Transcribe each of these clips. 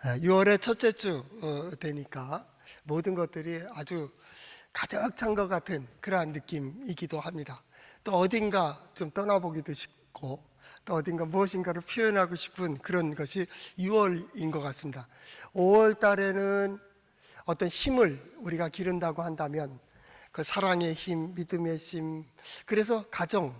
6월의 첫째 주 되니까 모든 것들이 아주 가득 찬 것 같은 그러한 느낌이기도 합니다. 또 어딘가 좀 떠나보기도 싶고 또 어딘가 무엇인가를 표현하고 싶은 그런 것이 6월인 것 같습니다. 5월 달에는 어떤 힘을 우리가 기른다고 한다면 그 사랑의 힘, 믿음의 힘, 그래서 가정,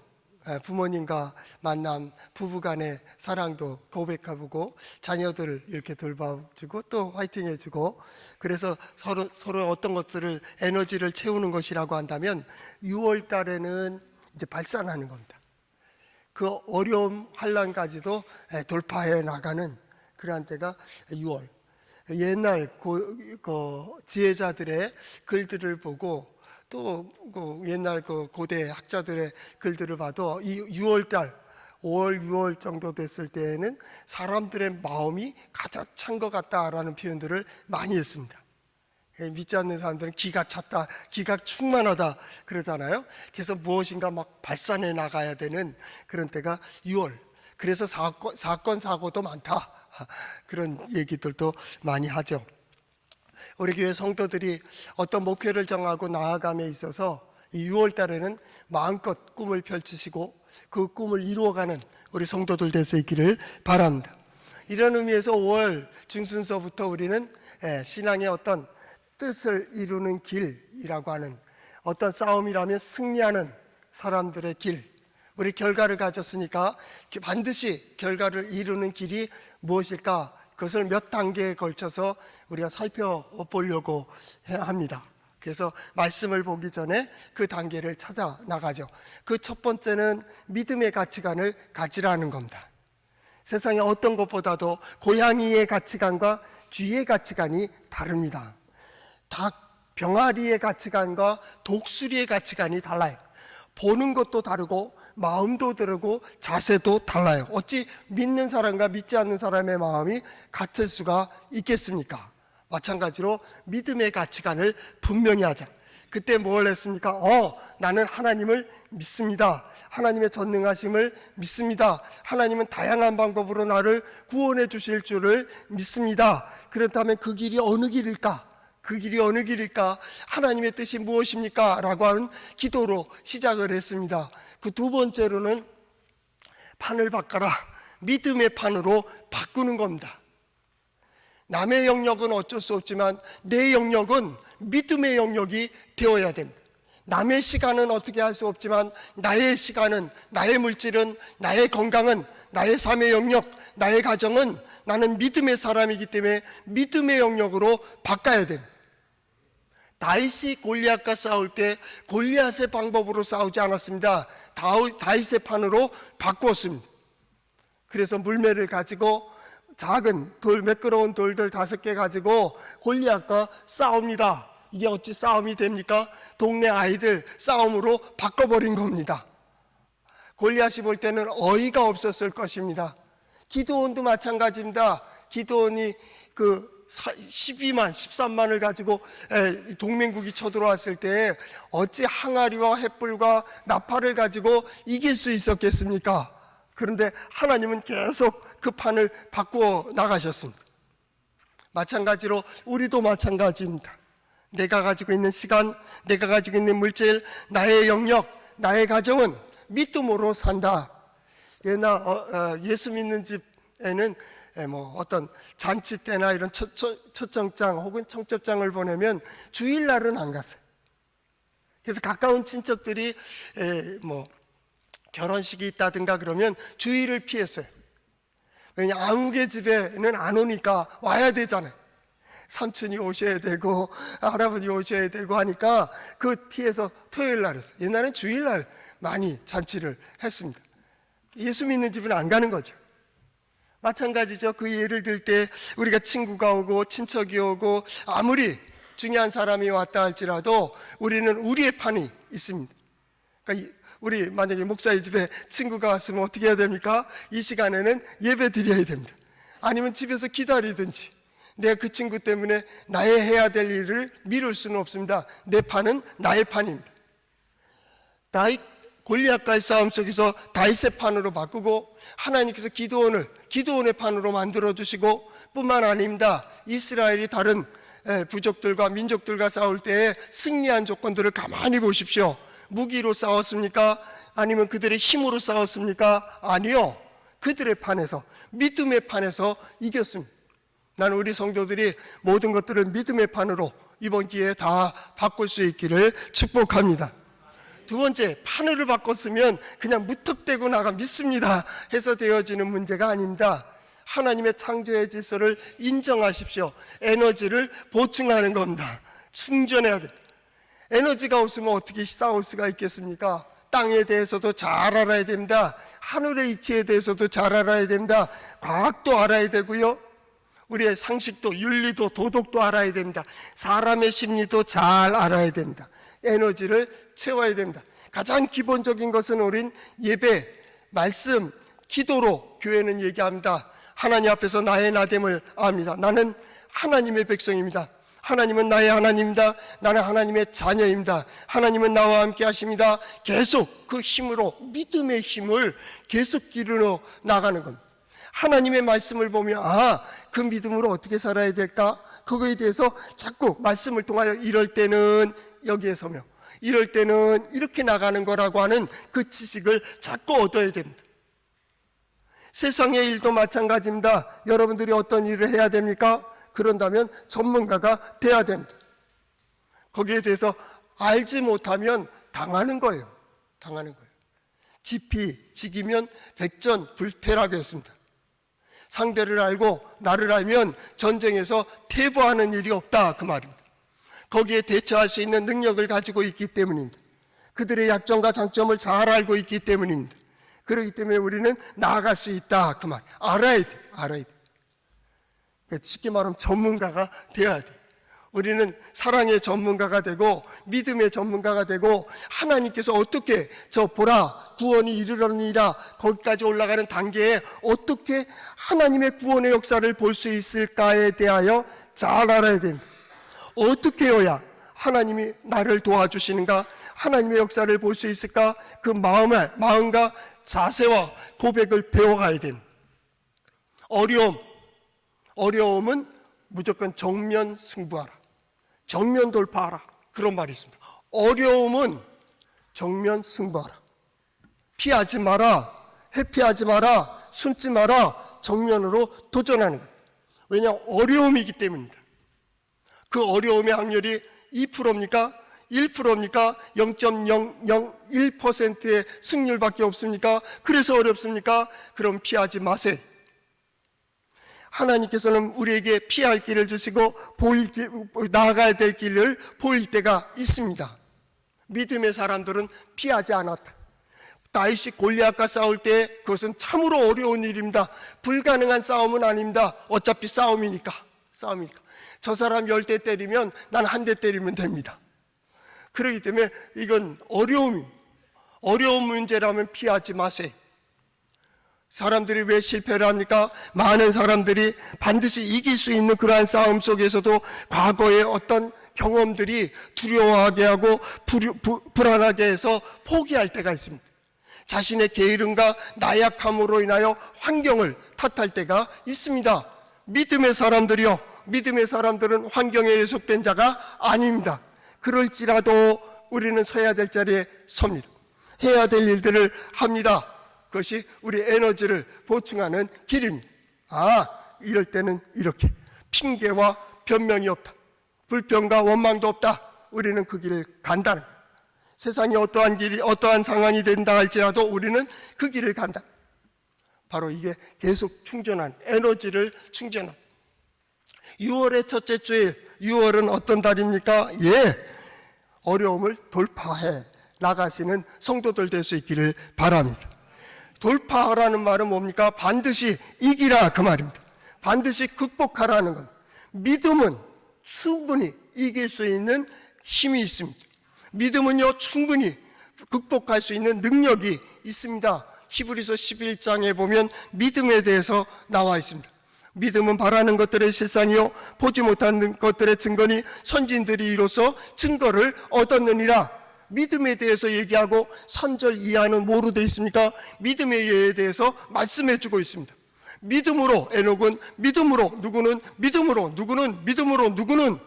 부모님과 만남, 부부간의 사랑도 고백해보고 자녀들을 이렇게 돌봐주고 또 화이팅 해주고, 그래서 서로 어떤 것들을 에너지를 채우는 것이라고 한다면 6월 달에는 이제 발산하는 겁니다. 그 어려움 환난까지도 돌파해 나가는 그러한 때가 6월. 옛날 지혜자들의 글들을 보고 또 옛날 고대 학자들의 글들을 봐도 이 6월달, 5월, 6월 정도 됐을 때에는 사람들의 마음이 가득 찬 것 같다라는 표현들을 많이 했습니다. 믿지 않는 사람들은 기가 찼다, 기가 충만하다 그러잖아요. 그래서 무엇인가 막 발산해 나가야 되는 그런 때가 6월. 그래서 사건 사고도 많다, 그런 얘기들도 많이 하죠. 우리 교회 성도들이 어떤 목표를 정하고 나아감에 있어서 이 6월 달에는 마음껏 꿈을 펼치시고 그 꿈을 이루어가는 우리 성도들 될 수 있기를 바랍니다. 이런 의미에서 5월 중순서부터 우리는 신앙의 어떤 뜻을 이루는 길이라고 하는, 어떤 싸움이라면 승리하는 사람들의 길, 우리 결과를 가졌으니까 반드시 결과를 이루는 길이 무엇일까? 그것을 몇 단계에 걸쳐서 우리가 살펴보려고 합니다. 그래서 말씀을 보기 전에 그 단계를 찾아 나가죠. 그 첫 번째는 믿음의 가치관을 가지라는 겁니다. 세상에 어떤 것보다도 고양이의 가치관과 쥐의 가치관이 다릅니다. 닭, 병아리의 가치관과 독수리의 가치관이 달라요. 보는 것도 다르고 마음도 다르고 자세도 달라요. 어찌 믿는 사람과 믿지 않는 사람의 마음이 같을 수가 있겠습니까? 마찬가지로 믿음의 가치관을 분명히 하자. 그때 뭘 했습니까? 나는 하나님을 믿습니다. 하나님의 전능하심을 믿습니다. 하나님은 다양한 방법으로 나를 구원해 주실 줄을 믿습니다. 그렇다면 그 길이 어느 길일까? 그 길이 어느 길일까? 하나님의 뜻이 무엇입니까? 라고 하는 기도로 시작을 했습니다. 그 두 번째로는 판을 바꿔라, 믿음의 판으로 바꾸는 겁니다. 남의 영역은 어쩔 수 없지만 내 영역은 믿음의 영역이 되어야 됩니다. 남의 시간은 어떻게 할 수 없지만 나의 시간은, 나의 물질은, 나의 건강은, 나의 삶의 영역, 나의 가정은 나는 믿음의 사람이기 때문에 믿음의 영역으로 바꿔야 됩니다. 다윗이 골리앗과 싸울 때 골리앗의 방법으로 싸우지 않았습니다. 다윗의 판으로 바꾸었습니다. 그래서 물매를 가지고 작은 매끄러운 돌들 5개 가지고 골리앗과 싸웁니다. 이게 어찌 싸움이 됩니까? 동네 아이들 싸움으로 바꿔버린 겁니다. 골리앗이 볼 때는 어이가 없었을 것입니다. 기드온도 마찬가지입니다. 기드온이 13만을 가지고 동맹국이 쳐들어왔을 때 어찌 항아리와 횃불과 나팔을 가지고 이길 수 있었겠습니까? 그런데 하나님은 계속 그 판을 바꾸어 나가셨습니다. 마찬가지로 우리도 마찬가지입니다. 내가 가지고 있는 시간, 내가 가지고 있는 물질, 나의 영역, 나의 가정은 믿음으로 산다. 옛날 예수 믿는 집에는 어떤 잔치 때나 이런 초청장 혹은 청첩장을 보내면 주일날은 안 갔어요. 그래서 가까운 친척들이 결혼식이 있다든가 그러면 주일을 피했어요. 왜냐, 아무개 집에는 안 오니까 와야 되잖아요. 삼촌이 오셔야 되고 할아버지 오셔야 되고 하니까 그 티에서 토요일날 했어요. 옛날엔 주일날 많이 잔치를 했습니다. 예수 믿는 집은 안 가는 거죠. 마찬가지죠. 그 예를 들 때 우리가 친구가 오고 친척이 오고 아무리 중요한 사람이 왔다 할지라도 우리는 우리의 판이 있습니다. 그러니까 우리 만약에 목사의 집에 친구가 왔으면 어떻게 해야 됩니까? 이 시간에는 예배 드려야 됩니다. 아니면 집에서 기다리든지. 내가 그 친구 때문에 나의 해야 될 일을 미룰 수는 없습니다. 내 판은 나의 판입니다. 골리앗과의 싸움 속에서 다윗의 판으로 바꾸고 하나님께서 기드온의 판으로 만들어주시고 뿐만 아닙니다. 이스라엘이 다른 부족들과 민족들과 싸울 때에 승리한 조건들을 가만히 보십시오. 무기로 싸웠습니까? 아니면 그들의 힘으로 싸웠습니까? 아니요. 그들의 판에서, 믿음의 판에서 이겼습니다. 나는 우리 성도들이 모든 것들을 믿음의 판으로 이번 기회에 다 바꿀 수 있기를 축복합니다. 두 번째, 판을 바꿨으면 그냥 무턱대고 나가 믿습니다 해서 되어지는 문제가 아닙니다. 하나님의 창조의 질서를 인정하십시오. 에너지를 보충하는 겁니다. 충전해야 됩니다. 에너지가 없으면 어떻게 싸울 수가 있겠습니까? 땅에 대해서도 잘 알아야 됩니다. 하늘의 이치에 대해서도 잘 알아야 됩니다. 과학도 알아야 되고요, 우리의 상식도, 윤리도, 도덕도 알아야 됩니다. 사람의 심리도 잘 알아야 됩니다. 에너지를 채워야 됩니다. 가장 기본적인 것은 우린 예배, 말씀, 기도로 교회는 얘기합니다. 하나님 앞에서 나의 나됨을 압니다. 나는 하나님의 백성입니다. 하나님은 나의 하나님입니다. 나는 하나님의 자녀입니다. 하나님은 나와 함께 하십니다. 계속 그 힘으로, 믿음의 힘을 계속 기르러 나가는 겁니다. 하나님의 말씀을 보면 그 믿음으로 어떻게 살아야 될까? 그거에 대해서 자꾸 말씀을 통하여 이럴 때는 여기에 서며 이럴 때는 이렇게 나가는 거라고 하는 그 지식을 자꾸 얻어야 됩니다. 세상의 일도 마찬가지입니다. 여러분들이 어떤 일을 해야 됩니까? 그런다면 전문가가 돼야 됩니다. 거기에 대해서 알지 못하면 당하는 거예요. 당하는 거예요. 지기면 백전불패라고 했습니다. 상대를 알고 나를 알면 전쟁에서 퇴보하는 일이 없다, 그 말입니다. 거기에 대처할 수 있는 능력을 가지고 있기 때문입니다. 그들의 약점과 장점을 잘 알고 있기 때문입니다. 그렇기 때문에 우리는 나아갈 수 있다, 그 말. 알아야 돼. 쉽게 말하면 전문가가 돼야 돼. 우리는 사랑의 전문가가 되고 믿음의 전문가가 되고, 하나님께서 어떻게 보라 구원이 이르러니라 거기까지 올라가는 단계에 어떻게 하나님의 구원의 역사를 볼 수 있을까에 대하여 잘 알아야 됩니다. 어떻게 해야 하나님이 나를 도와주시는가, 하나님의 역사를 볼 수 있을까, 그 마음과 자세와 고백을 배워가야 됩니다. 어려움은 무조건 정면 승부하라, 정면 돌파하라, 그런 말이 있습니다. 어려움은 정면 승부하라. 피하지 마라, 회피하지 마라, 숨지 마라, 정면으로 도전하는 것. 왜냐? 어려움이기 때문입니다. 그 어려움의 확률이 2%입니까? 1%입니까? 0.001%의 승률밖에 없습니까? 그래서 어렵습니까? 그럼 피하지 마세요. 하나님께서는 우리에게 피할 길을 주시고 나아가야 될 길을 보일 때가 있습니다. 믿음의 사람들은 피하지 않았다. 다윗이 골리앗과 싸울 때 그것은 참으로 어려운 일입니다. 불가능한 싸움은 아닙니다. 어차피 싸움이니까. 저 사람 10대 때리면 난 1대 때리면 됩니다. 그렇기 때문에 이건 어려운 문제라면 피하지 마세요. 사람들이 왜 실패를 합니까? 많은 사람들이 반드시 이길 수 있는 그러한 싸움 속에서도 과거의 어떤 경험들이 두려워하게 하고 불안하게 해서 포기할 때가 있습니다. 자신의 게으름과 나약함으로 인하여 환경을 탓할 때가 있습니다. 믿음의 사람들은 환경에 예속된 자가 아닙니다. 그럴지라도 우리는 서야 될 자리에 섭니다. 해야 될 일들을 합니다. 그것이 우리 에너지를 보충하는 길입니다. 이럴 때는 이렇게 핑계와 변명이 없다, 불평과 원망도 없다. 우리는 그 길을 간다는 거예요. 세상이 어떠한 상황이 된다 할지라도 우리는 그 길을 간다. 바로 이게 계속 충전한, 에너지를 충전한 6월의 첫째 주일, 6월은 어떤 달입니까? 어려움을 돌파해 나가시는 성도들 될 수 있기를 바랍니다. 돌파하라는 말은 뭡니까? 반드시 이기라, 그 말입니다. 반드시 극복하라는 것. 믿음은 충분히 이길 수 있는 힘이 있습니다. 믿음은요, 충분히 극복할 수 있는 능력이 있습니다. 히브리서 11장에 보면 믿음에 대해서 나와 있습니다. 믿음은 바라는 것들의 실상이요 보지 못하는 것들의 증거니 선진들이 이로써 증거를 얻었느니라. 믿음에 대해서 얘기하고 3절 이하는 뭐로 되어 있습니까? 믿음의 예에 대해서 말씀해 주고 있습니다. 믿음으로, 에녹은 믿음으로, 누구는 믿음으로, 누구는 믿음으로, 누구는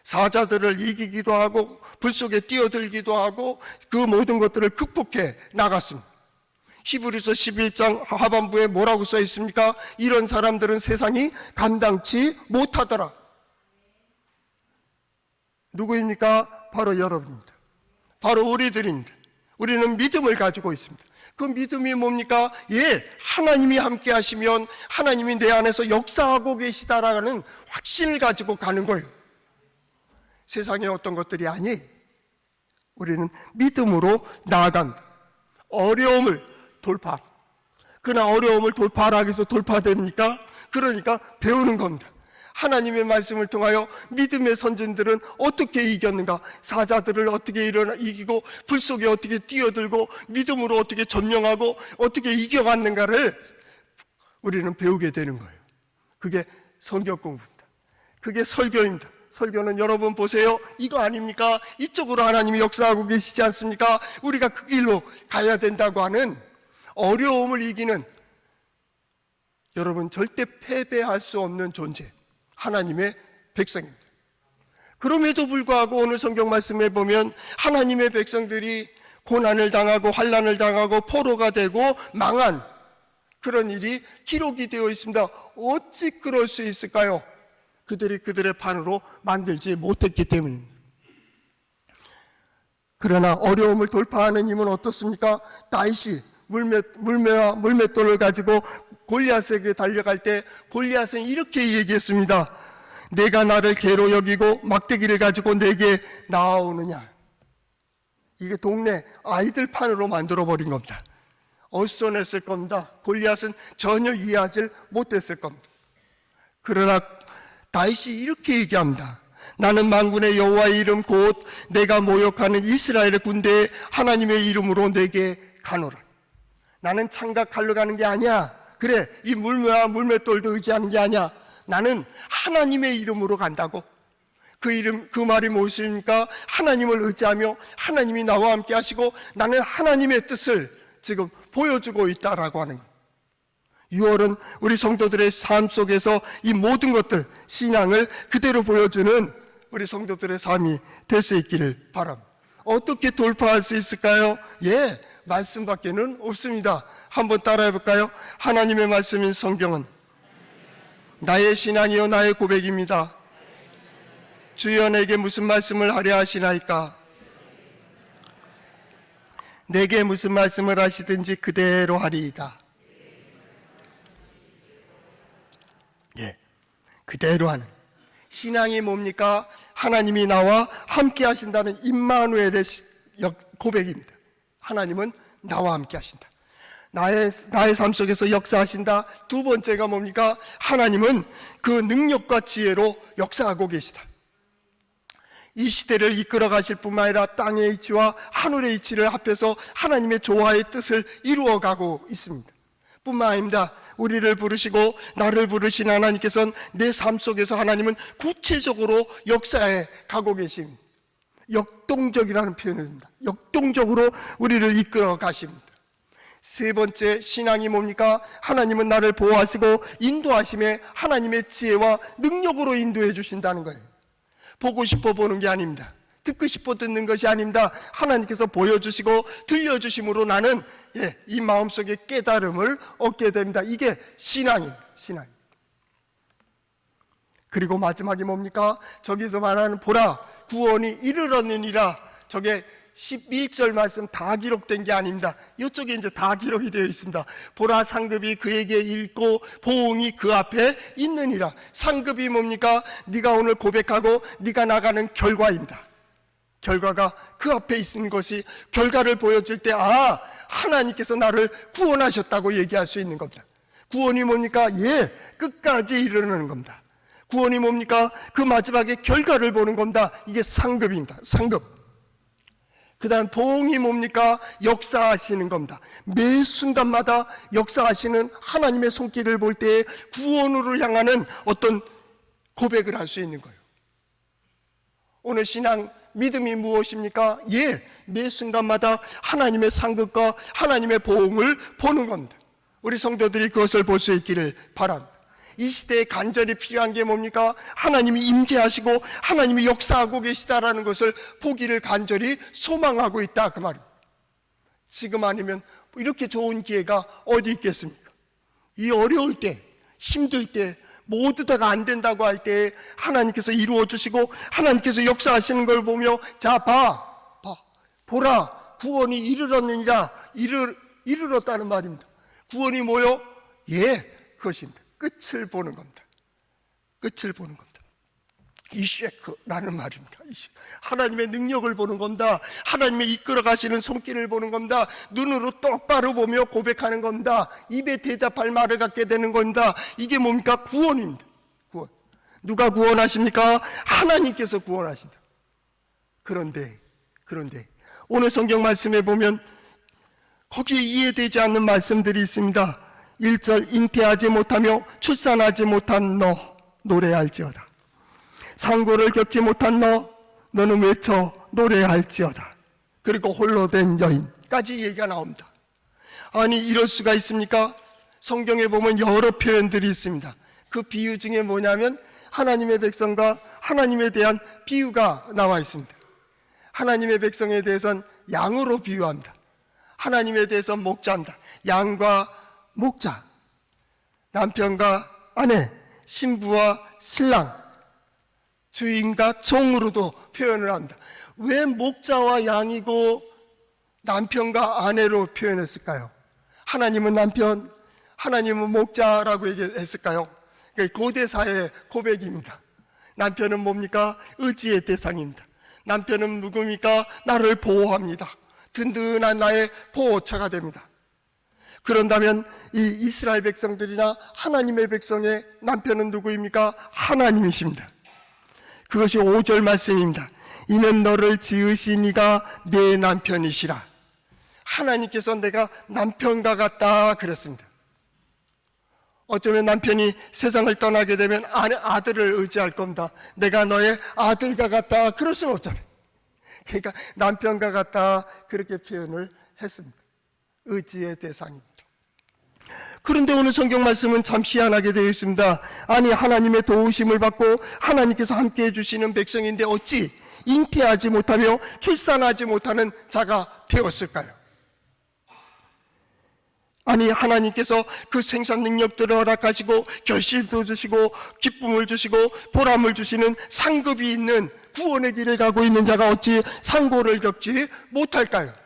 사자들을 이기기도 하고 불 속에 뛰어들기도 하고 그 모든 것들을 극복해 나갔습니다. 히브리서 11장 하반부에 뭐라고 써 있습니까? 이런 사람들은 세상이 감당치 못하더라. 누구입니까? 바로 여러분입니다. 바로 우리들입니다. 우리는 믿음을 가지고 있습니다. 그 믿음이 뭡니까? 예, 하나님이 함께 하시면 하나님이 내 안에서 역사하고 계시다라는 확신을 가지고 가는 거예요. 세상의 어떤 것들이 아니에요. 우리는 믿음으로 나아갑니다. 어려움을 돌파. 그러나 어려움을 돌파하기 위해서 돌파됩니까? 그러니까 배우는 겁니다. 하나님의 말씀을 통하여 믿음의 선진들은 어떻게 이겼는가? 사자들을 어떻게 이기고 불 속에 어떻게 뛰어들고 믿음으로 어떻게 점령하고 어떻게 이겨갔는가를 우리는 배우게 되는 거예요. 그게 성경 공부입니다. 그게 설교입니다. 설교는 여러분 보세요. 이거 아닙니까? 이쪽으로 하나님이 역사하고 계시지 않습니까? 우리가 그 길로 가야 된다고 하는 어려움을 이기는, 여러분 절대 패배할 수 없는 존재, 하나님의 백성입니다. 그럼에도 불구하고 오늘 성경 말씀에 보면 하나님의 백성들이 고난을 당하고 환난을 당하고 포로가 되고 망한 그런 일이 기록이 되어 있습니다. 어찌 그럴 수 있을까요? 그들이 그들의 판으로 만들지 못했기 때문입니다. 그러나 어려움을 돌파하는 힘은 어떻습니까? 다윗이 물맷돌을 가지고 골리앗에게 달려갈 때 골리앗은 이렇게 얘기했습니다. 내가 나를 개로 여기고 막대기를 가지고 내게 나아오느냐. 이게 동네 아이들 판으로 만들어버린 겁니다. 어수선했을 겁니다. 골리앗은 전혀 이해하지 못했을 겁니다. 그러나 다윗이 이렇게 얘기합니다. 나는 만군의 여호와의 이름 곧 내가 모욕하는 이스라엘의 군대에 하나님의 이름으로 내게 가노라. 나는 창과 칼로 가는 게 아니야. 그래, 이 물매와 물맷돌도 의지하는 게 아니야. 나는 하나님의 이름으로 간다고. 그 말이 무엇입니까? 하나님을 의지하며 하나님이 나와 함께 하시고 나는 하나님의 뜻을 지금 보여주고 있다라고 하는 거예요. 6월은 우리 성도들의 삶 속에서 이 모든 것들, 신앙을 그대로 보여주는 우리 성도들의 삶이 될 수 있기를 바랍니다. 어떻게 돌파할 수 있을까요? 예, 말씀밖에는 없습니다. 한번 따라해 볼까요? 하나님의 말씀인 성경은 나의 신앙이요 나의 고백입니다. 주여 내게 무슨 말씀을 하려 하시나이까? 내게 무슨 말씀을 하시든지 그대로 하리이다. 예, 그대로 하는 신앙이 뭡니까? 하나님이 나와 함께 하신다는 임마누엘의 고백입니다. 하나님은 나와 함께 하신다. 나의 삶 속에서 역사하신다. 두 번째가 뭡니까? 하나님은 그 능력과 지혜로 역사하고 계시다. 이 시대를 이끌어 가실 뿐만 아니라 땅의 이치와 하늘의 이치를 합해서 하나님의 조화의 뜻을 이루어가고 있습니다. 뿐만 아닙니다. 우리를 부르시고 나를 부르신 하나님께서는 내 삶 속에서 하나님은 구체적으로 역사해 가고 계십니다. 역동적이라는 표현입니다. 역동적으로 우리를 이끌어 가십니다. 세 번째 신앙이 뭡니까? 하나님은 나를 보호하시고 인도하심에 하나님의 지혜와 능력으로 인도해 주신다는 거예요. 보고 싶어 보는 게 아닙니다. 듣고 싶어 듣는 것이 아닙니다. 하나님께서 보여주시고 들려주심으로 나는 이 마음속에 깨달음을 얻게 됩니다. 이게 신앙입니다. 신앙. 그리고 마지막이 뭡니까? 저기서 말하는 보라 구원이 이르렀느니라. 저게 11절 말씀 다 기록된 게 아닙니다. 이쪽에 이제 다 기록이 되어 있습니다. 보라 상급이 그에게 읽고 보응이 그 앞에 있느니라. 상급이 뭡니까? 네가 오늘 고백하고 네가 나가는 결과입니다. 결과가 그 앞에 있는 것이 결과를 보여줄 때 하나님께서 나를 구원하셨다고 얘기할 수 있는 겁니다. 구원이 뭡니까? 끝까지 이르는 겁니다. 구원이 뭡니까? 그 마지막에 결과를 보는 겁니다. 이게 상급입니다. 상급. 그 다음 보응이 뭡니까? 역사하시는 겁니다. 매 순간마다 역사하시는 하나님의 손길을 볼 때 구원으로 향하는 어떤 고백을 할 수 있는 거예요. 오늘 신앙 믿음이 무엇입니까? 매 순간마다 하나님의 상급과 하나님의 보응을 보는 겁니다. 우리 성도들이 그것을 볼 수 있기를 바랍니다. 이 시대에 간절히 필요한 게 뭡니까? 하나님이 임재하시고 하나님이 역사하고 계시다라는 것을 보기를 간절히 소망하고 있다, 그 말입니다. 지금 아니면 이렇게 좋은 기회가 어디 있겠습니까? 이 어려울 때, 힘들 때, 모두 다가 안 된다고 할 때 하나님께서 이루어 주시고 하나님께서 역사하시는 걸 보며, 자, 보라, 구원이 이르렀느니라. 이르렀다는 말입니다. 구원이 뭐요? 그것입니다. 끝을 보는 겁니다. 끝을 보는 겁니다. 이쉐크라는 말입니다. 하나님의 능력을 보는 겁니다. 하나님의 이끌어 가시는 손길을 보는 겁니다. 눈으로 똑바로 보며 고백하는 겁니다. 입에 대답할 말을 갖게 되는 겁니다. 이게 뭡니까? 구원입니다. 구원. 누가 구원하십니까? 하나님께서 구원하신다. 그런데 오늘 성경 말씀에 보면 거기에 이해되지 않는 말씀들이 있습니다. 1절, 잉태하지 못하며 출산하지 못한 너 노래할지어다. 상고를 겪지 못한 너는 외쳐 노래할지어다. 그리고 홀로 된 여인까지 얘기가 나옵니다. 아니, 이럴 수가 있습니까? 성경에 보면 여러 표현들이 있습니다. 그 비유 중에 뭐냐면 하나님의 백성과 하나님에 대한 비유가 나와 있습니다. 하나님의 백성에 대해서는 양으로 비유합니다. 하나님에 대해서 목자입니다. 양과 목자, 남편과 아내, 신부와 신랑, 주인과 종으로도 표현을 합니다. 왜 목자와 양이고 남편과 아내로 표현했을까요? 하나님은 남편, 하나님은 목자라고 얘기했을까요? 고대 사회의 고백입니다. 남편은 뭡니까? 의지의 대상입니다. 남편은 누굽니까? 나를 보호합니다. 든든한 나의 보호처가 됩니다. 그런다면 이 이스라엘 백성들이나 하나님의 백성의 남편은 누구입니까? 하나님이십니다. 그것이 5절 말씀입니다. 이는 너를 지으신 이가 내 남편이시라. 하나님께서 내가 남편과 같다 그랬습니다. 어쩌면 남편이 세상을 떠나게 되면 아들을 의지할 겁니다. 내가 너의 아들과 같다 그럴 수는 없잖아요. 그러니까 남편과 같다 그렇게 표현을 했습니다. 의지의 대상입니다. 그런데 오늘 성경 말씀은 참 희한하게 되어 있습니다. 아니, 하나님의 도우심을 받고 하나님께서 함께 해주시는 백성인데 어찌 잉태하지 못하며 출산하지 못하는 자가 되었을까요? 아니, 하나님께서 그 생산 능력들을 허락하시고 결실도 주시고 기쁨을 주시고 보람을 주시는 상급이 있는 구원의 길을 가고 있는 자가 어찌 상고를 겪지 못할까요?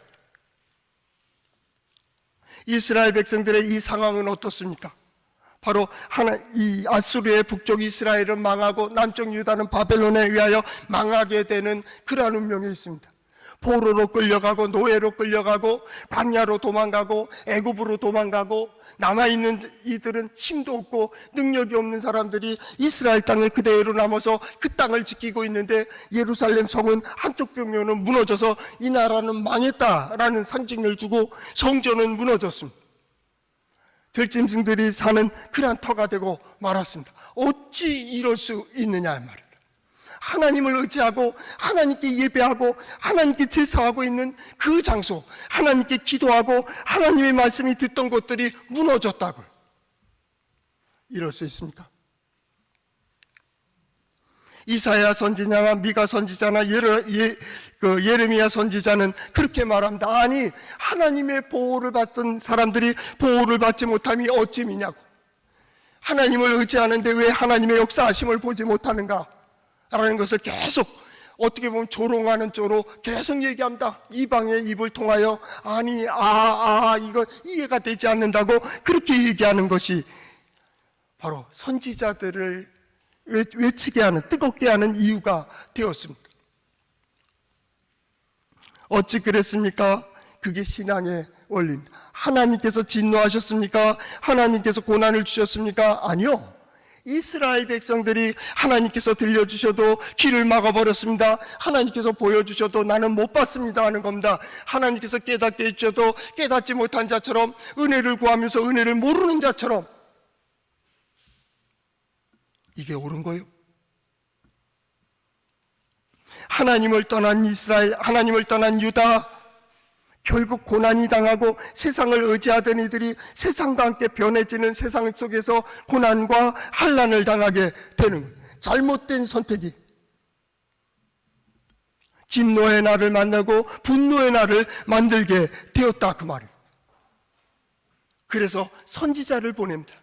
이스라엘 백성들의 이 상황은 어떻습니까? 바로 이 아수르의 북쪽 이스라엘은 망하고 남쪽 유다는 바벨론에 의하여 망하게 되는 그러한 운명이 있습니다. 포로로 끌려가고 노예로 끌려가고 광야로 도망가고 애굽으로 도망가고 남아있는 이들은 힘도 없고 능력이 없는 사람들이 이스라엘 땅에 그대로 남아서 그 땅을 지키고 있는데 예루살렘 성은 한쪽 벽면은 무너져서 이 나라는 망했다라는 상징을 두고 성전은 무너졌습니다. 들짐승들이 사는 그러한 터가 되고 말았습니다. 어찌 이럴 수 있느냐 말입니다. 하나님을 의지하고 하나님께 예배하고 하나님께 제사하고 있는 그 장소, 하나님께 기도하고 하나님의 말씀이 듣던 것들이 무너졌다고요. 이럴 수 있습니까? 이사야 선지자나 미가 선지자나 예레미야 선지자는 그렇게 말합니다. 아니, 하나님의 보호를 받던 사람들이 보호를 받지 못함이 어찌미냐고. 하나님을 의지하는데 왜 하나님의 역사하심을 보지 못하는가 라는 것을 계속 어떻게 보면 조롱하는 쪽으로 계속 얘기합니다. 이방의 입을 통하여 아니 이거 이해가 되지 않는다고 그렇게 얘기하는 것이 바로 선지자들을 외치게 하는, 뜨겁게 하는 이유가 되었습니다. 어찌 그랬습니까? 그게 신앙의 원리입니다. 하나님께서 진노하셨습니까? 하나님께서 고난을 주셨습니까? 아니요. 이스라엘 백성들이 하나님께서 들려주셔도 길을 막아버렸습니다. 하나님께서 보여주셔도 나는 못 봤습니다 하는 겁니다. 하나님께서 깨닫게 해주셔도 깨닫지 못한 자처럼, 은혜를 구하면서 은혜를 모르는 자처럼. 이게 옳은 거예요? 하나님을 떠난 이스라엘, 하나님을 떠난 유다, 결국 고난이 당하고 세상을 의지하던 이들이 세상과 함께 변해지는 세상 속에서 고난과 환난을 당하게 되는 거예요. 잘못된 선택이 진노의 날을 만나고 분노의 날을 만들게 되었다, 그 말이에요. 그래서 선지자를 보냅니다.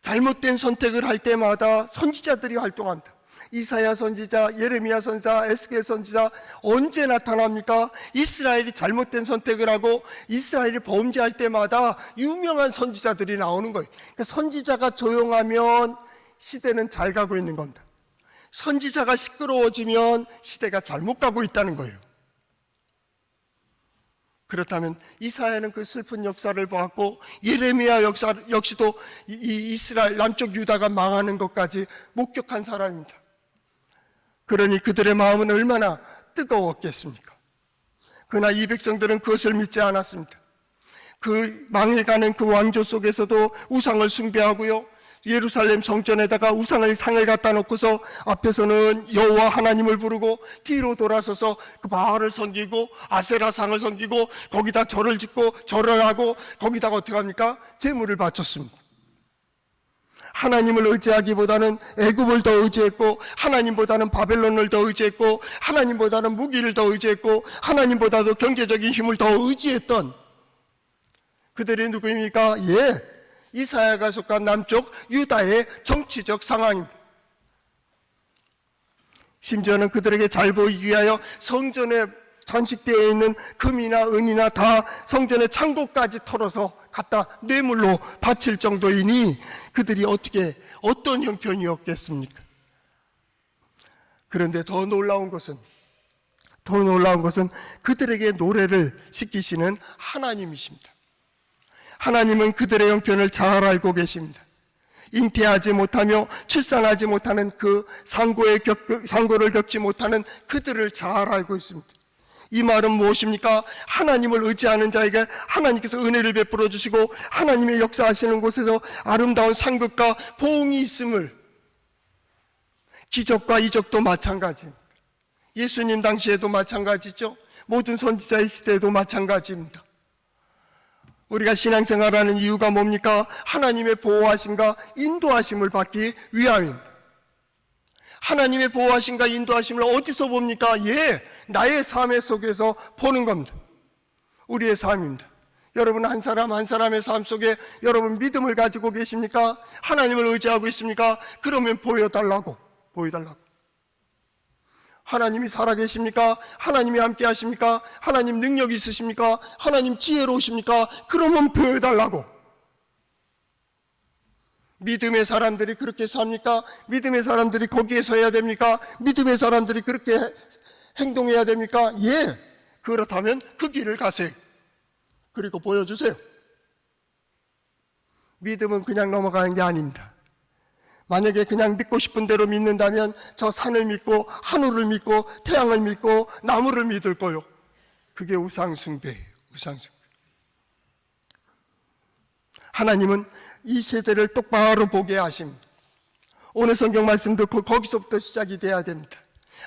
잘못된 선택을 할 때마다 선지자들이 활동합니다. 이사야 선지자, 예레미야 선지자, 에스겔 선지자 언제 나타납니까? 이스라엘이 잘못된 선택을 하고 이스라엘이 범죄할 때마다 유명한 선지자들이 나오는 거예요. 그러니까 선지자가 조용하면 시대는 잘 가고 있는 겁니다. 선지자가 시끄러워지면 시대가 잘못 가고 있다는 거예요. 그렇다면 이사야는 그 슬픈 역사를 보았고 예레미야 역시도 이 이스라엘 남쪽 유다가 망하는 것까지 목격한 사람입니다. 그러니 그들의 마음은 얼마나 뜨거웠겠습니까? 그러나 이 백성들은 그것을 믿지 않았습니다. 그 망해가는 그 왕조 속에서도 우상을 숭배하고요, 예루살렘 성전에다가 우상의 상을 갖다 놓고서 앞에서는 여호와 하나님을 부르고 뒤로 돌아서서 그 바알을 섬기고 아세라 상을 섬기고 거기다 절을 짓고 절을 하고 거기다가 어떻게 합니까? 제물을 바쳤습니다. 하나님을 의지하기보다는 애굽을 더 의지했고 하나님보다는 바벨론을 더 의지했고 하나님보다는 무기를 더 의지했고 하나님보다도 경제적인 힘을 더 의지했던 그들이 누구입니까? 이사야가 속한 남쪽 유다의 정치적 상황입니다. 심지어는 그들에게 잘 보이기 위하여 성전에 장식되어 있는 금이나 은이나 다 성전의 창고까지 털어서 갖다 뇌물로 바칠 정도이니 그들이 어떤 형편이었겠습니까? 그런데 더 놀라운 것은 그들에게 노래를 시키시는 하나님이십니다. 하나님은 그들의 형편을 잘 알고 계십니다. 잉태하지 못하며 출산하지 못하는 그 상고를 겪지 못하는 그들을 잘 알고 있습니다. 이 말은 무엇입니까? 하나님을 의지하는 자에게 하나님께서 은혜를 베풀어 주시고 하나님의 역사하시는 곳에서 아름다운 상급과 보응이 있음을, 기적과 이적도 마찬가지입니다. 예수님 당시에도 마찬가지죠. 모든 선지자의 시대에도 마찬가지입니다. 우리가 신앙생활하는 이유가 뭡니까? 하나님의 보호하심과 인도하심을 받기 위함입니다. 하나님의 보호하심과 인도하심을 어디서 봅니까? 나의 삶의 속에서 보는 겁니다. 우리의 삶입니다. 여러분 한 사람 한 사람의 삶 속에 여러분 믿음을 가지고 계십니까? 하나님을 의지하고 있습니까? 그러면 보여달라고. 하나님이 살아계십니까? 하나님이 함께 하십니까? 하나님 능력이 있으십니까? 하나님 지혜로우십니까? 그러면 보여달라고. 믿음의 사람들이 그렇게 삽니까? 믿음의 사람들이 거기에 서야 됩니까? 믿음의 사람들이 그렇게 행동해야 됩니까? 그렇다면 그 길을 가세요. 그리고 보여주세요. 믿음은 그냥 넘어가는 게 아닙니다. 만약에 그냥 믿고 싶은 대로 믿는다면 저 산을 믿고 하늘을 믿고 태양을 믿고 나무를 믿을 거요. 그게 우상숭배예요. 우상숭배. 하나님은 이 세대를 똑바로 보게 하십니다. 오늘 성경 말씀도 거기서부터 시작이 돼야 됩니다.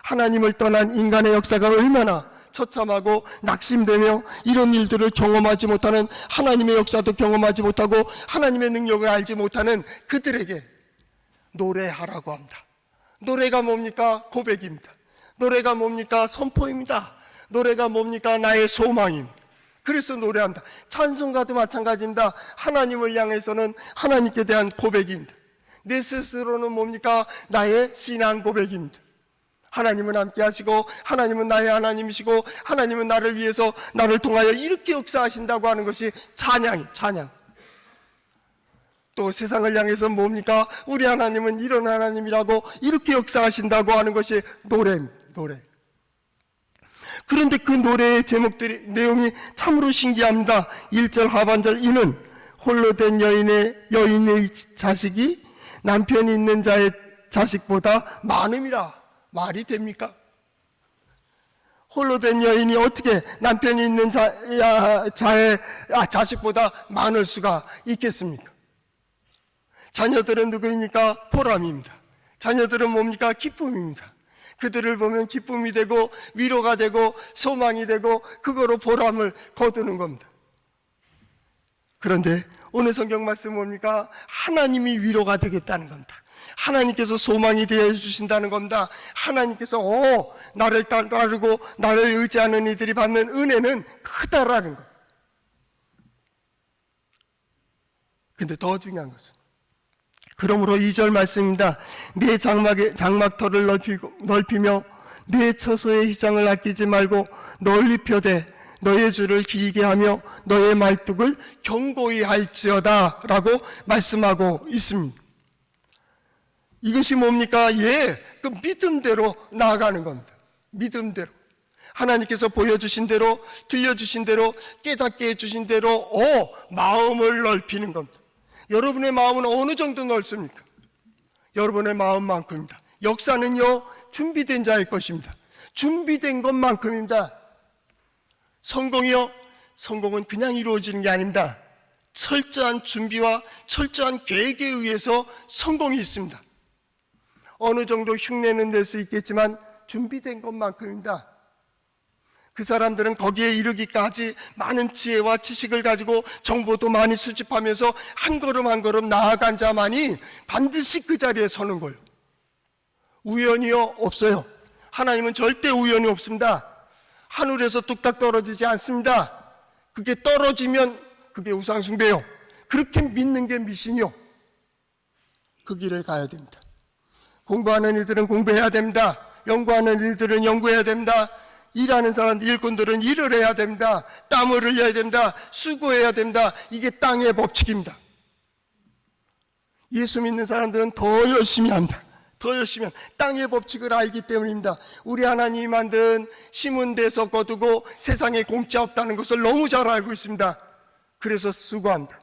하나님을 떠난 인간의 역사가 얼마나 처참하고 낙심되며 이런 일들을 경험하지 못하는, 하나님의 역사도 경험하지 못하고 하나님의 능력을 알지 못하는 그들에게 노래하라고 합니다. 노래가 뭡니까? 고백입니다. 노래가 뭡니까? 선포입니다. 노래가 뭡니까? 나의 소망입니다. 그래서 노래합니다. 찬송가도 마찬가지입니다. 하나님을 향해서는 하나님께 대한 고백입니다. 내 스스로는 뭡니까? 나의 신앙 고백입니다. 하나님은 함께 하시고 하나님은 나의 하나님이시고 하나님은 나를 위해서 나를 통하여 이렇게 역사하신다고 하는 것이 찬양. 또 세상을 향해서 뭡니까? 우리 하나님은 이런 하나님이라고 이렇게 역사하신다고 하는 것이 노래입니다. 노래. 그런데 그 노래의 제목들이, 내용이 참으로 신기합니다. 1절 하반절, 이는 홀로 된 여인의 자식이 남편이 있는 자의 자식보다 많음이라. 말이 됩니까? 홀로 된 여인이 어떻게 남편이 있는 자의 자식보다 많을 수가 있겠습니까? 자녀들은 누구입니까? 보람입니다. 자녀들은 뭡니까? 기쁨입니다. 그들을 보면 기쁨이 되고 위로가 되고 소망이 되고 그거로 보람을 거두는 겁니다. 그런데 오늘 성경 말씀 뭡니까? 하나님이 위로가 되겠다는 겁니다. 하나님께서 소망이 되어 주신다는 겁니다. 하나님께서 나를 따르고 나를 의지하는 이들이 받는 은혜는 크다라는 것. 근데 더 중요한 것은, 그러므로 2절 말씀입니다. 내 장막터를 넓히며 내 처소의 휘장을 아끼지 말고 널리 펴되 너의 줄을 길게 하며 너의 말뚝을 견고히 할지어다 라고 말씀하고 있습니다. 이것이 뭡니까? 그 믿음대로 나아가는 겁니다. 믿음대로 하나님께서 보여주신 대로, 들려주신 대로, 깨닫게 해주신 대로 마음을 넓히는 겁니다. 여러분의 마음은 어느 정도 넓습니까? 여러분의 마음만큼입니다. 역사는요, 준비된 자의 것입니다. 준비된 것만큼입니다. 성공은 그냥 이루어지는 게 아닙니다. 철저한 준비와 철저한 계획에 의해서 성공이 있습니다. 어느 정도 흉내는 낼 수 있겠지만 준비된 것만큼입니다. 그 사람들은 거기에 이르기까지 많은 지혜와 지식을 가지고 정보도 많이 수집하면서 한 걸음 한 걸음 나아간 자만이 반드시 그 자리에 서는 거예요. 우연이요? 없어요. 하나님은 절대 우연이 없습니다. 하늘에서 뚝딱 떨어지지 않습니다. 그게 떨어지면 그게 우상숭배요. 그렇게 믿는 게 미신이요. 그 길을 가야 됩니다. 공부하는 이들은 공부해야 됩니다. 연구하는 이들은 연구해야 됩니다. 일하는 사람들, 일꾼들은 일을 해야 됩니다. 땀을 흘려야 됩니다. 수고해야 됩니다. 이게 땅의 법칙입니다. 예수 믿는 사람들은 더 열심히 합니다. 더 열심히 합니다. 땅의 법칙을 알기 때문입니다. 우리 하나님이 만든 심은 데서 거두고 세상에 공짜 없다는 것을 너무 잘 알고 있습니다. 그래서 수고합니다.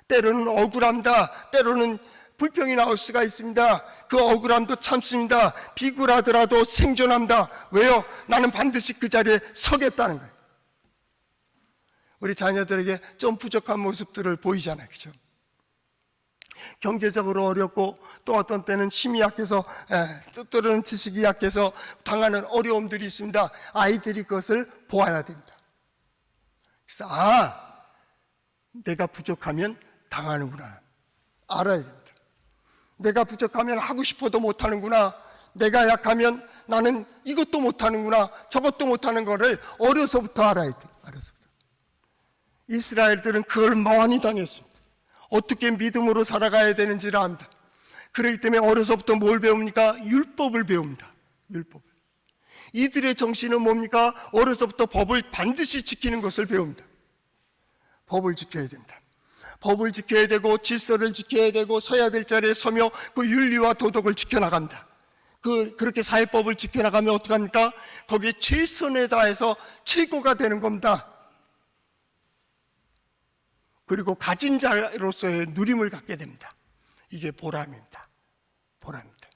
때로는 억울합니다. 때로는 불평이 나올 수가 있습니다. 그 억울함도 참습니다. 비굴하더라도 생존합니다. 왜요? 나는 반드시 그 자리에 서겠다는 거예요. 우리 자녀들에게 좀 부족한 모습들을 보이잖아요. 그죠? 경제적으로 어렵고 또 어떤 때는 힘이 약해서 때로는 지식이 약해서 당하는 어려움들이 있습니다. 아이들이 그것을 보아야 됩니다. 그래서 내가 부족하면 당하는구나 알아야 됩니다. 내가 부족하면 하고 싶어도 못하는구나. 내가 약하면 나는 이것도 못하는구나. 저것도 못하는 거를 어려서부터 알아야 돼. 어려서부터. 이스라엘들은 그걸 많이 당했습니다. 어떻게 믿음으로 살아가야 되는지를 압니다. 그렇기 때문에 어려서부터 뭘 배웁니까? 율법을 배웁니다. 율법을. 이들의 정신은 뭡니까? 어려서부터 법을 반드시 지키는 것을 배웁니다. 법을 지켜야 됩니다. 법을 지켜야 되고 질서를 지켜야 되고 서야 될 자리에 서며 그 윤리와 도덕을 지켜나갑니다. 그렇게 사회법을 지켜나가면 어떡합니까? 거기에 최선에 다해서 최고가 되는 겁니다. 그리고 가진 자로서의 누림을 갖게 됩니다. 이게 보람입니다. 보람입니다.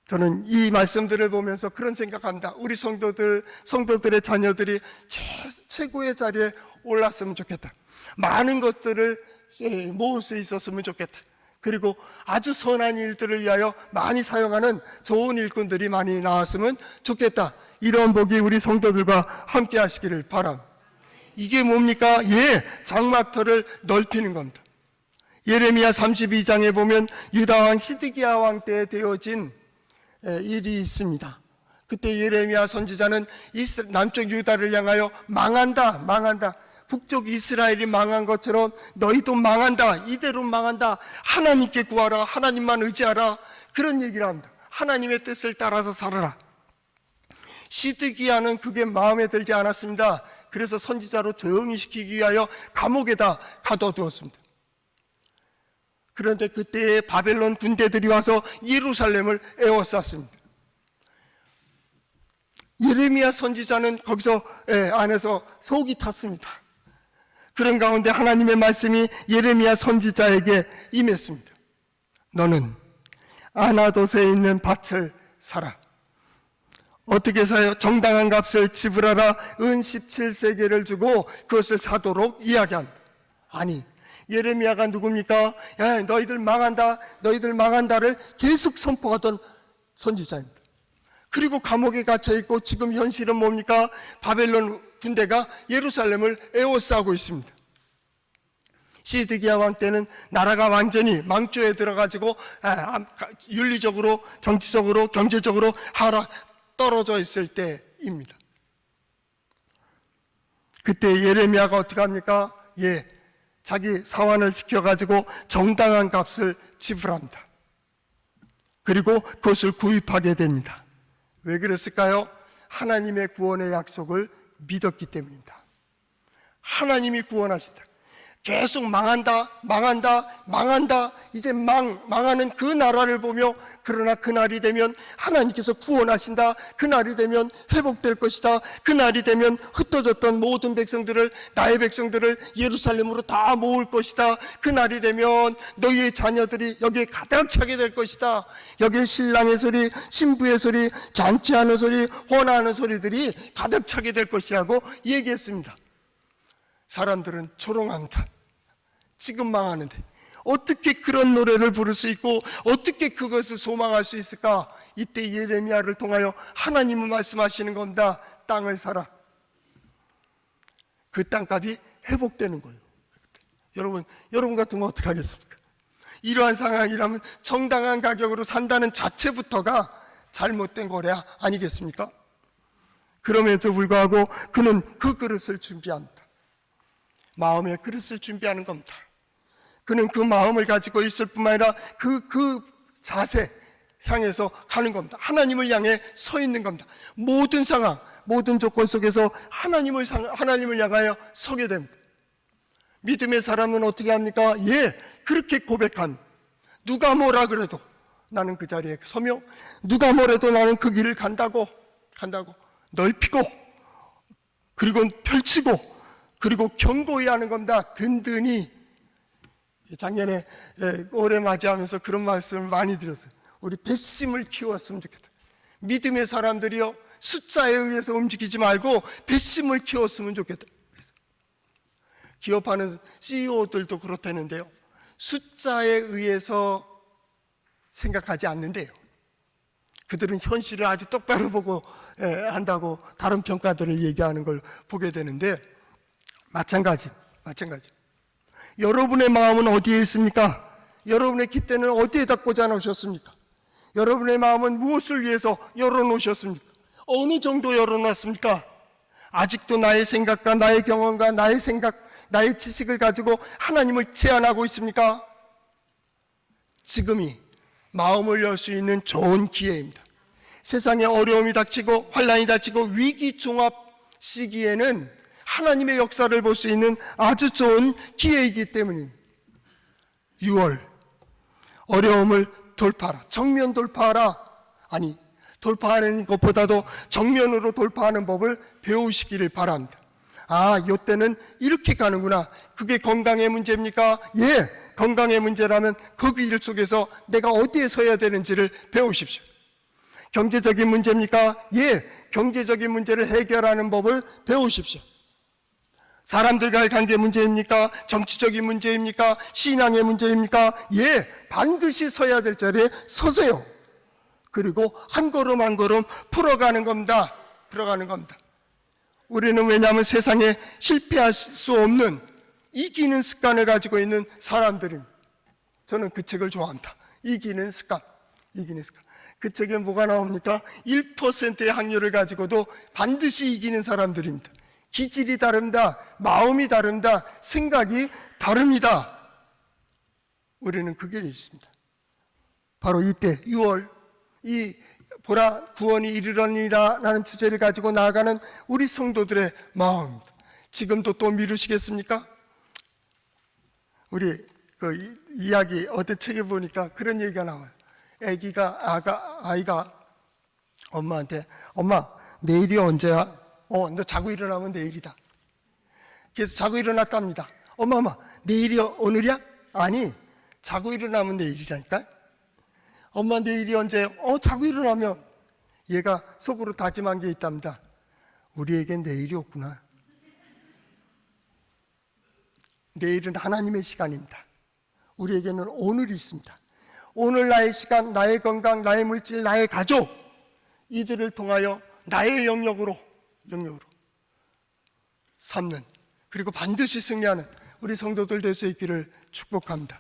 저는 이 말씀들을 보면서 그런 생각합니다. 우리 성도들의 자녀들이 최고의 자리에 올랐으면 좋겠다. 많은 것들을 모을 수 있었으면 좋겠다. 그리고 아주 선한 일들을 위하여 많이 사용하는 좋은 일꾼들이 많이 나왔으면 좋겠다. 이런 복이 우리 성도들과 함께 하시기를 바랍니다. 이게 뭡니까? 장막터를 넓히는 겁니다. 예레미야 32장에 보면 유다왕 시드기야 왕 때 되어진 일이 있습니다. 그때 예레미야 선지자는 남쪽 유다를 향하여 망한다. 북쪽 이스라엘이 망한 것처럼 너희도 망한다. 이대로 망한다. 하나님께 구하라. 하나님만 의지하라. 그런 얘기를 합니다. 하나님의 뜻을 따라서 살아라. 시드기야는 그게 마음에 들지 않았습니다. 그래서 선지자로 조용히 시키기 위하여 감옥에다 가둬두었습니다. 그런데 그때에 바벨론 군대들이 와서 예루살렘을 에워쌌습니다. 예레미야 선지자는 거기서 안에서 속이 탔습니다. 그런 가운데 하나님의 말씀이 예레미야 선지자에게 임했습니다. 너는 아나돗에 있는 밭을 사라. 어떻게 사요? 정당한 값을 지불하라. 은 17세겔을 주고 그것을 사도록 이야기합니다. 아니, 예레미야가 누굽니까? 너희들 망한다를 계속 선포하던 선지자입니다. 그리고 감옥에 갇혀 있고 지금 현실은 뭡니까? 바벨론 군대가 예루살렘을 에워싸고 있습니다. 시드기야 왕 때는 나라가 완전히 망조에 들어가지고 윤리적으로, 정치적으로, 경제적으로 떨어져 있을 때입니다. 그때 예레미야가 어떻게 합니까? 자기 사환을 시켜가지고 정당한 값을 지불합니다. 그리고 그것을 구입하게 됩니다. 왜 그랬을까요? 하나님의 구원의 약속을 믿었기 때문입니다. 하나님이 구원하신다. 계속 망한다, 이제 망하는 그 나라를 보며, 그러나 그날이 되면 하나님께서 구원하신다, 그날이 되면 회복될 것이다, 그날이 되면 흩어졌던 모든 백성들을, 나의 백성들을 예루살렘으로 다 모을 것이다, 그날이 되면 너희의 자녀들이 여기에 가득 차게 될 것이다, 여기에 신랑의 소리, 신부의 소리, 잔치하는 소리, 혼화하는 소리들이 가득 차게 될 것이라고 얘기했습니다. 사람들은 조롱합니다. 지금 망하는데 어떻게 그런 노래를 부를 수 있고 어떻게 그것을 소망할 수 있을까? 이때 예레미야를 통하여 하나님은 말씀하시는 겁니다. 땅을 사라. 그 땅값이 회복되는 거예요. 여러분 같으면 어떻게 하겠습니까? 이러한 상황이라면 정당한 가격으로 산다는 자체부터가 잘못된 거래 아니겠습니까? 그럼에도 불구하고 그는 그 그릇을 준비합니다. 마음의 그릇을 준비하는 겁니다. 그는 그 마음을 가지고 있을 뿐만 아니라 그 자세 향해서 가는 겁니다. 하나님을 향해 서 있는 겁니다. 모든 상황, 모든 조건 속에서 하나님을 향하여 서게 됩니다. 믿음의 사람은 어떻게 합니까? 그렇게 고백한, 누가 뭐라 그래도 나는 그 자리에 서며, 누가 뭐래도 나는 그 길을 간다고 넓히고, 그리고 펼치고, 그리고 견고히 하는 겁니다. 든든히. 작년에 올해 맞이하면서 그런 말씀을 많이 드렸어요. 우리 배심을 키웠으면 좋겠다. 믿음의 사람들이요, 숫자에 의해서 움직이지 말고 배심을 키웠으면 좋겠다. 기업하는 CEO들도 그렇다는데요, 숫자에 의해서 생각하지 않는데요, 그들은 현실을 아주 똑바로 보고 한다고 다른 평가들을 얘기하는 걸 보게 되는데, 마찬가지. 여러분의 마음은 어디에 있습니까? 여러분의 깃대는 어디에다 꽂아 놓으셨습니까? 여러분의 마음은 무엇을 위해서 열어놓으셨습니까? 어느 정도 열어놨습니까? 아직도 나의 생각과 나의 경험과 나의 지식을 가지고 하나님을 제한하고 있습니까? 지금이 마음을 열 수 있는 좋은 기회입니다. 세상에 어려움이 닥치고 환난이 닥치고 위기 종합 시기에는 하나님의 역사를 볼 수 있는 아주 좋은 기회이기 때문입니다. 6월, 어려움을 돌파하라. 정면 돌파하라. 아니, 돌파하는 것보다도 정면으로 돌파하는 법을 배우시기를 바랍니다. 이때는 이렇게 가는구나. 그게 건강의 문제입니까? 건강의 문제라면 그 길 속에서 내가 어디에 서야 되는지를 배우십시오. 경제적인 문제입니까? 경제적인 문제를 해결하는 법을 배우십시오. 사람들과의 관계 문제입니까? 정치적인 문제입니까? 신앙의 문제입니까? 반드시 서야 될 자리에 서세요. 그리고 한 걸음 한 걸음 풀어가는 겁니다. 우리는 왜냐하면 세상에 실패할 수 없는 이기는 습관을 가지고 있는 사람들입니다. 저는 그 책을 좋아합니다. 이기는 습관. 그 책에 뭐가 나옵니까? 1%의 확률을 가지고도 반드시 이기는 사람들입니다. 기질이 다릅니다. 마음이 다릅니다. 생각이 다릅니다. 우리는 그 길이 있습니다. 바로 이때 6월, 보라 구원이 이르러니라 라는 주제를 가지고 나아가는 우리 성도들의 마음입니다. 지금도 또 미루시겠습니까? 우리 이야기 어떤 책에 보니까 그런 얘기가 나와요. 아이가 엄마한테, 엄마 내일이 언제야? 너 자고 일어나면 내일이다. 그래서 자고 일어났답니다. 엄마 내일이 오늘이야? 아니, 자고 일어나면 내일이라니까. 엄마 내일이 언제예요? 자고 일어나면. 얘가 속으로 다짐한 게 있답니다. 우리에겐 내일이 없구나. 내일은 하나님의 시간입니다. 우리에게는 오늘이 있습니다. 오늘 나의 시간, 나의 건강, 나의 물질, 나의 가족, 이들을 통하여 나의 영역으로 삼는, 그리고 반드시 승리하는 우리 성도들 될 수 있기를 축복합니다.